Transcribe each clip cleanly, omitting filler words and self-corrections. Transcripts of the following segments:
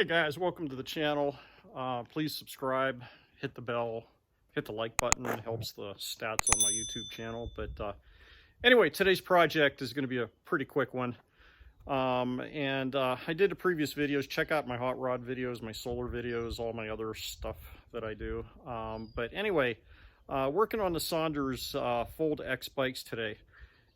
guys, welcome to the channel. Please subscribe, hit the bell, hit the like button. It helps the stats on my YouTube channel. But anyway, today's project is going to be a pretty quick one. I did the previous videos. Check out my hot rod videos, my solar videos, all my other stuff that I do. But anyway, working on the Sondors Fold X bikes today.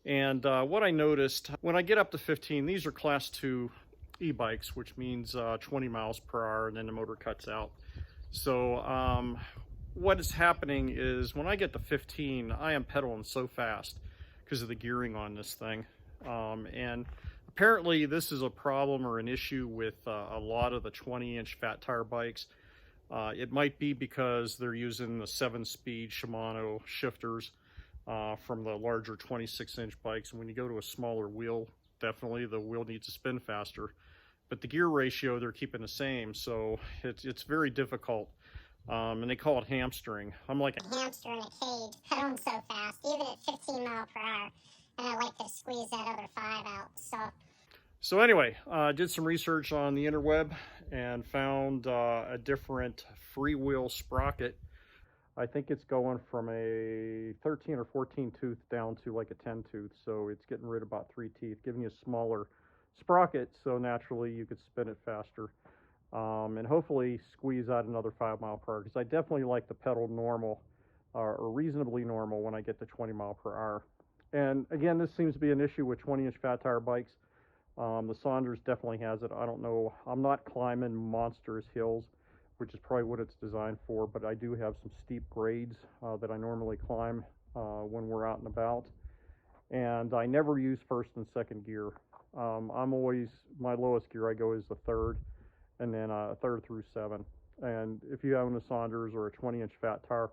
And what I noticed, when I get up to 15, these are class 2 e-bikes, which means 20 miles per hour, and then the motor cuts out. So what is happening is when I get to 15, I am pedaling so fast because of the gearing on this thing. And apparently this is a problem or an issue with a lot of the 20-inch fat tire bikes. It might be because they're using the 7-speed Shimano shifters from the larger 26-inch bikes. And when you go to a smaller wheel, definitely the wheel needs to spin faster. But the gear ratio, they're keeping the same. So it's very difficult. And they call it hamstering. I'm like a hamster in a cage, pedaling so fast, even at 15 miles per hour. And I like to squeeze that other 5 out. So anyway, I did some research on the interweb and found a different Freewheel Sprocket. I think it's going from a 13 or 14 tooth down to like a 10 tooth. So it's getting rid of about 3 teeth, giving you a smaller sprocket. So naturally you could spin it faster and hopefully squeeze out another 5 mile per hour. Because I definitely like to pedal normal or reasonably normal when I get to 20 mile per hour. And again, this seems to be an issue with 20-inch fat tire bikes. The Sondors definitely has it. I don't know. I'm not climbing monstrous hills, which is probably what it's designed for, but I do have some steep grades that I normally climb when we're out and about. And I never use first and second gear. I'm always, my lowest gear I go is the third, and then third through 7. And if you own a Sondors or a 20-inch fat tire,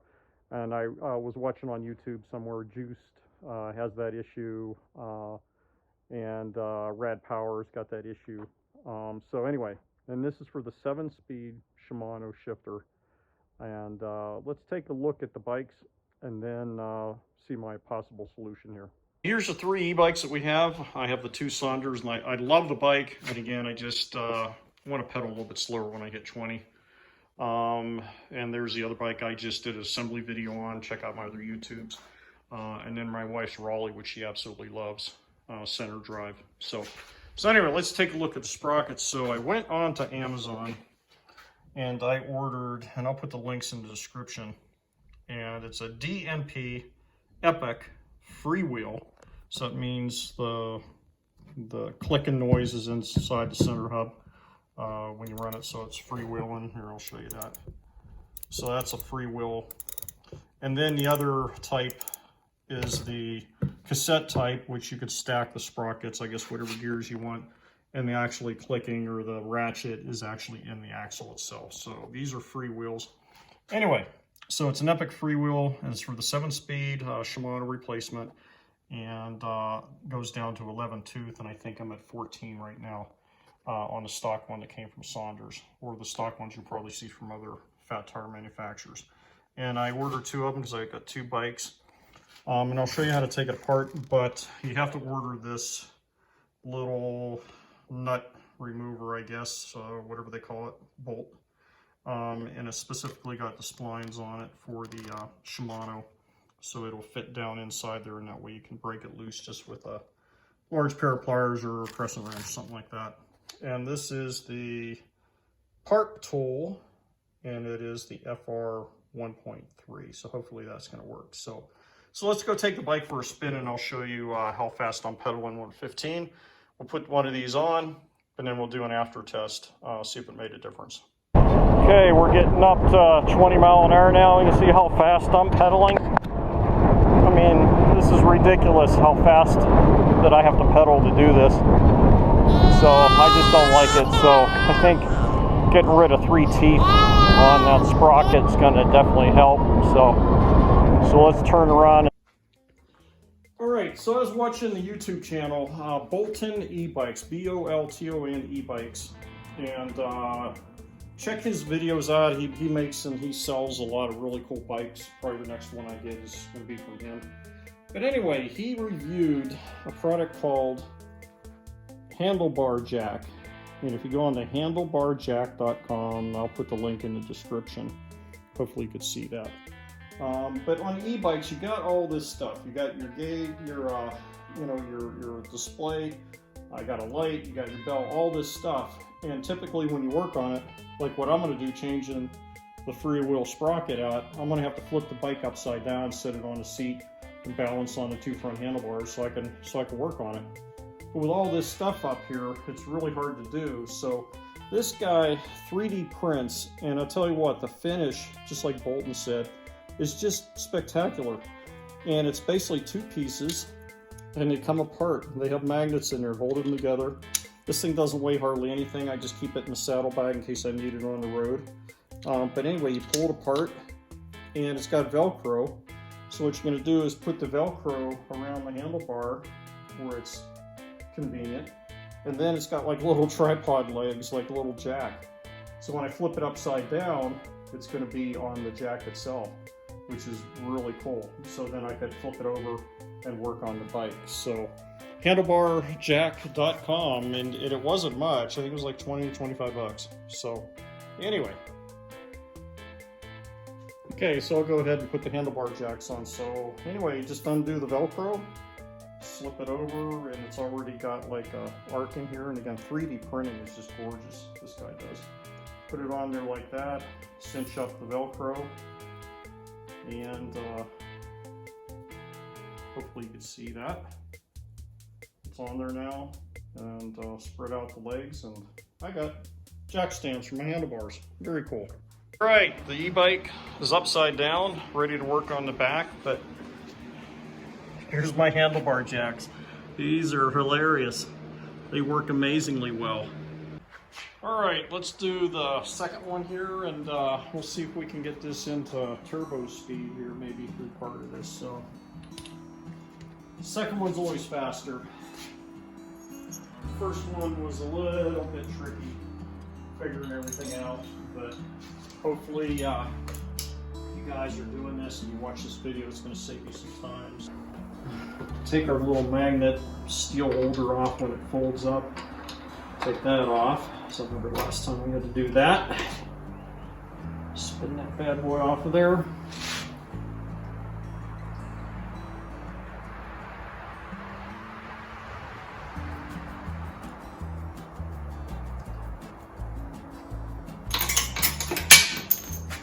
and I was watching on YouTube somewhere, Juiced has that issue, and Rad Power's got that issue. So anyway, and this is for the 7-speed Shimano shifter. And let's take a look at the bikes and then see my possible solution here. Here's the 3 e-bikes that we have. I have the 2 Sondors, and I love the bike. And again, I just want to pedal a little bit slower when I hit 20. And there's the other bike I just did an assembly video on. Check out my other YouTubes. And then my wife's Raleigh, which she absolutely loves, center drive. So anyway, let's take a look at the sprockets. So I went on to Amazon and I ordered, and I'll put the links in the description, and it's a DMP Epic freewheel. So it means the clicking noise is inside the center hub when you run it, so it's freewheeling. Here, I'll show you that. So that's a freewheel. And then the other type is the cassette type, which you could stack the sprockets, I guess whatever gears you want, and the actually clicking or the ratchet is actually in the axle itself. So these are free wheels. Anyway, so it's an Epic freewheel, and it's for the 7-speed Shimano replacement, and goes down to 11 tooth, and I think I'm at 14 right now on the stock one that came from Sondors, or the stock ones you probably see from other fat tire manufacturers. And I ordered 2 of them because I got 2 bikes. And I'll show you how to take it apart, but you have to order this little nut remover, I guess, whatever they call it, bolt. And it specifically got the splines on it for the Shimano, so it'll fit down inside there, and that way you can break it loose just with a large pair of pliers or a crescent wrench, something like that. And this is the part tool, and it is the FR 1.3, so hopefully that's going to work. So let's go take the bike for a spin, and I'll show you how fast I'm pedaling 115. We'll put one of these on, and then we'll do an after test, see if it made a difference. Okay, we're getting up to 20 mile an hour now. You can see how fast I'm pedaling. I mean, this is ridiculous how fast that I have to pedal to do this. So I just don't like it. So I think getting rid of 3 teeth on that sprocket is going to definitely help. So let's turn around. Alright, so I was watching the YouTube channel, Bolton eBikes, B-O-L-T-O-N eBikes, and check his videos out. He makes and he sells a lot of really cool bikes. Probably the next one I get is going to be from him. But anyway, he reviewed a product called handlebar jack, And if you go on to handlebarjack.com, I'll put the link in the description. Hopefully you could see that. But on e-bikes, you got all this stuff. You got your gauge, your display. I got a light. You got your bell. All this stuff. And typically, when you work on it, like what I'm going to do, changing the Freewheel Sprocket out, I'm going to have to flip the bike upside down, set it on a seat, and balance on the two front handlebars so I can work on it. But with all this stuff up here, it's really hard to do. So this guy 3D prints, and I'll tell you what, the finish, just like Bolton said, is just spectacular. And it's basically two pieces, and they come apart. They have magnets in there, holding them together. This thing doesn't weigh hardly anything. I just keep it in the saddlebag in case I need it on the road. But anyway, you pull it apart, and it's got Velcro. So what you're going to do is put the Velcro around the handlebar where it's convenient. And then it's got like little tripod legs, like a little jack. So when I flip it upside down, it's going to be on the jack itself, which is really cool. So then I could flip it over and work on the bike. So handlebarjack.com, and it wasn't much. I think it was like 20, 25 bucks. So anyway. Okay, so I'll go ahead and put the handlebar jacks on. So anyway, just undo the Velcro, slip it over, and it's already got like a arc in here. And again, 3D printing is just gorgeous, this guy does. Put it on there like that, cinch up the Velcro, and hopefully you can see that. It's on there now, and spread out the legs, and I got jack stands for my handlebars. Very cool. All right, the e-bike is upside down, ready to work on the back, but here's my handlebar jacks. These are hilarious. They work amazingly well. All right, let's do the second one here, and we'll see if we can get this into turbo speed here, maybe through part of this. So, the second one's always faster. The first one was a little bit tricky, figuring everything out, but hopefully you guys are doing this and you watch this video, it's going to save you some time. Take our little magnet steel holder off when it folds up. Take that off. So I remember last time we had to do that. Spin that bad boy off of there.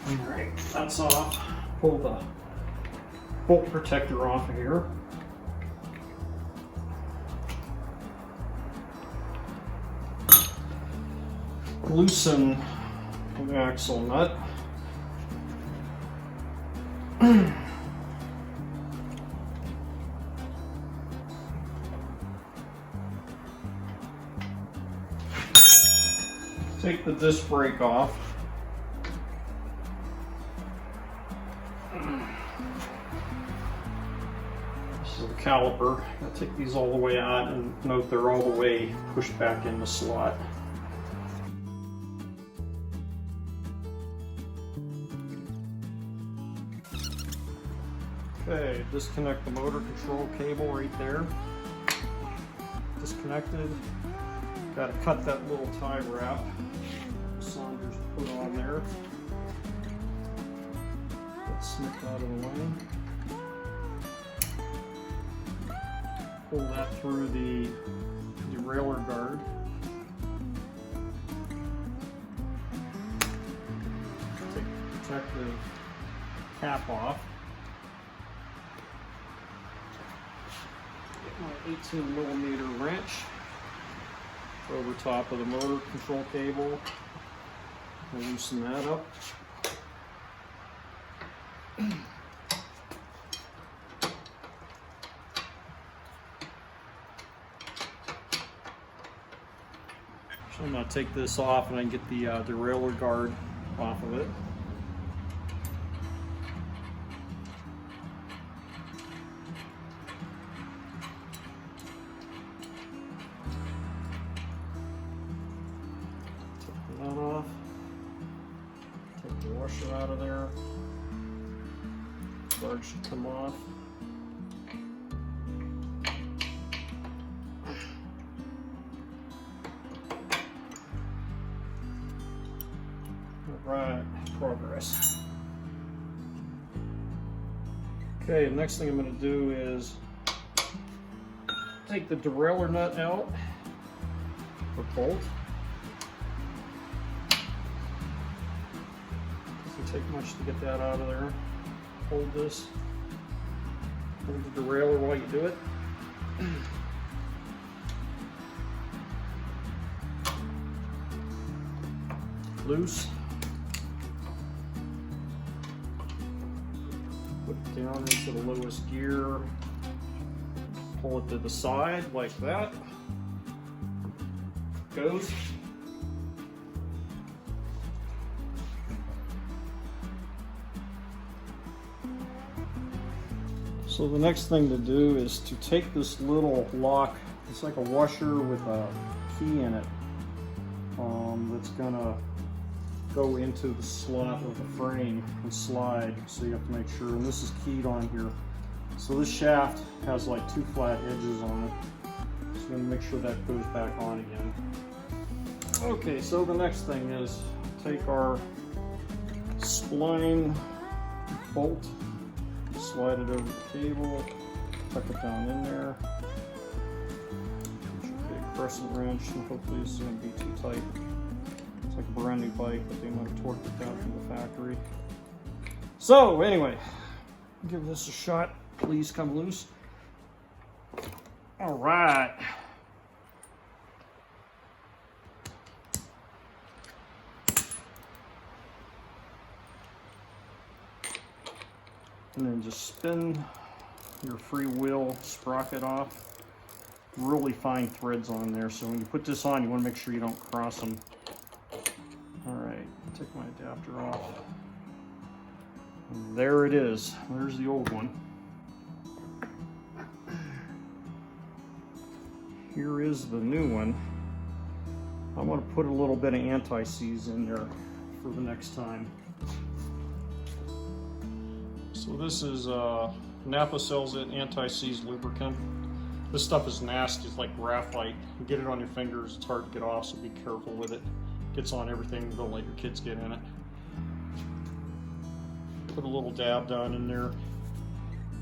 Alright, that's off. Pull the bolt protector off of here. Loosen the axle nut. Take the disc brake off. This is a caliper. I'll take these all the way out, and note they're all the way pushed back in the slot. Okay, disconnect the motor control cable right there. Disconnected. Got to cut that little tie wrap Sondors put on there. Let's snip out of the way. Pull that through the derailleur guard. Take the protective cap off. My 18mm wrench over top of the motor control cable. We'll loosen that up. So I'm going to take this off and I can get the derailleur guard off of it. Washer out of there. Guard should come off. Right, progress. Okay, the next thing I'm going to do is take the derailleur nut out, the bolt. Doesn't take much to get that out of there. Hold this. Hold the derailleur while you do it. Loose. Put it down into the lowest gear. Pull it to the side like that. Goes. So the next thing to do is to take this little lock. It's like a washer with a key in it. That's gonna go into the slot of the frame and slide. So you have to make sure, and this is keyed on here. So this shaft has like 2 flat edges on it. So I'm gonna make sure that goes back on again. Okay, so the next thing is take our spline bolt, slide it over the cable, tuck it down in there. Get your big crescent wrench, and hopefully this isn't going to be too tight. It's like a brand new bike, but they might have torqued it down from the factory. So anyway, give this a shot. Please come loose. All right. And then just spin your Freewheel Sprocket off. Really fine threads on there, so when you put this on, you want to make sure you don't cross them. All right, take my adapter off. And there it is. There's the old one. Here is the new one. I'm going to put a little bit of anti-seize in there for the next time. So this is Napa sells it, anti-seize lubricant. This stuff is nasty. It's like graphite. You get it on your fingers, it's hard to get off, so be careful with it. Gets on everything. Don't let your kids get in it. Put a little dab down in there,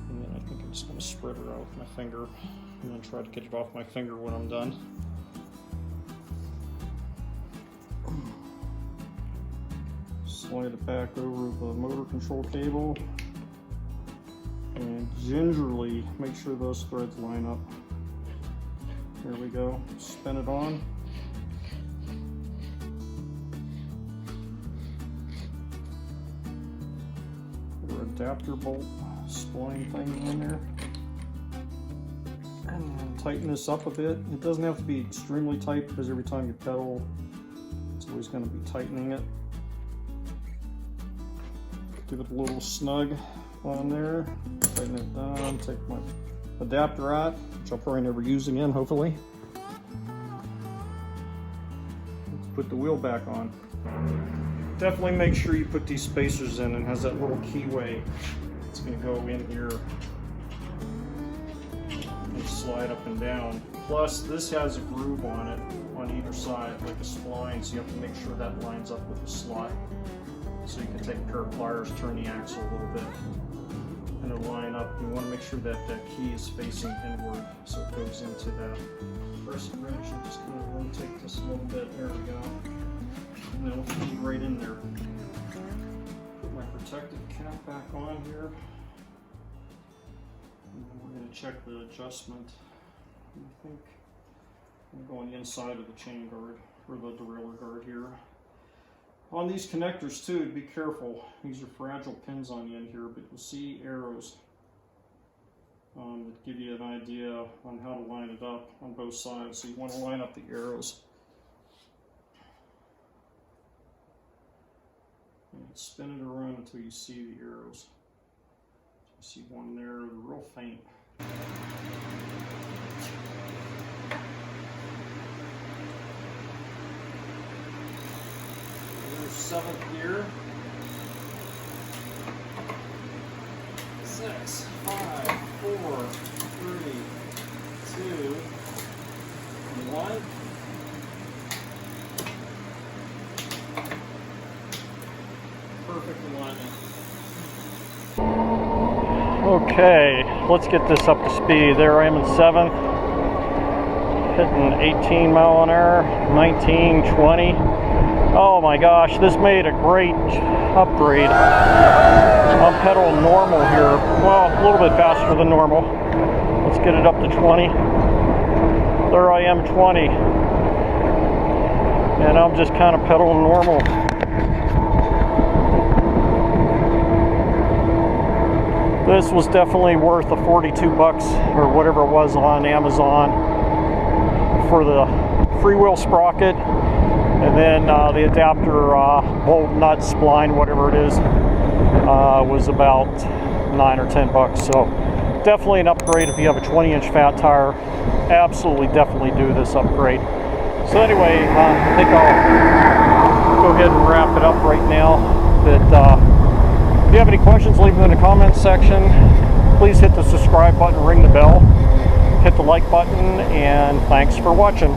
and then I think I'm just going to spread it out with my finger, and then try to get it off my finger when I'm done. Slide it back over the motor control cable. And gingerly make sure those threads line up. There we go. Spin it on. Put our adapter bolt spline thing in there. And then tighten this up a bit. It doesn't have to be extremely tight because every time you pedal, it's always going to be tightening it. Give it a little snug on there. Tighten it down, take my adapter out, which I'll probably never use again, hopefully. Let's put the wheel back on. Definitely make sure you put these spacers in, and has that little keyway. It's going to go in here and slide up and down. Plus, this has a groove on it on either side, like a spline, so you have to make sure that lines up with the slot. So you can take a pair of pliers, turn the axle a little bit, and it'll line up. You want to make sure that that key is facing inward, so it goes into that crescent wrench. I'm just going to rotate this a little bit. There we go. And it'll feed right in there. Put my protective cap back on here. And then we're going to check the adjustment. I think I'm going inside of the chain guard, or the derailleur guard here. On these connectors too, be careful. These are fragile pins on the end here, but you'll see arrows that give you an idea on how to line it up on both sides. So you want to line up the arrows. And spin it around until you see the arrows. You see one there, they're real faint. Seventh gear. 6, 5, 4, 3, 2, 1. Okay, let's get this up to speed. There I am in 7th, hitting 18 mile an hour, 19, 20. Oh my gosh, this made a great upgrade. I'm pedaling normal here, well, a little bit faster than normal. Let's get it up to 20. There I am, 20. And I'm just kind of pedaling normal. This was definitely worth the 42 bucks or whatever it was on Amazon for the Freewheel Sprocket, and then the adapter bolt nut spline, whatever it is, was about 9 or 10 bucks. So definitely an upgrade if you have a 20-inch fat tire. Absolutely, definitely do this upgrade. So anyway, I think I'll go ahead and wrap it up right now. But if you have any questions, leave them in the comments section. Please hit the subscribe button, ring the bell, hit the like button, and thanks for watching.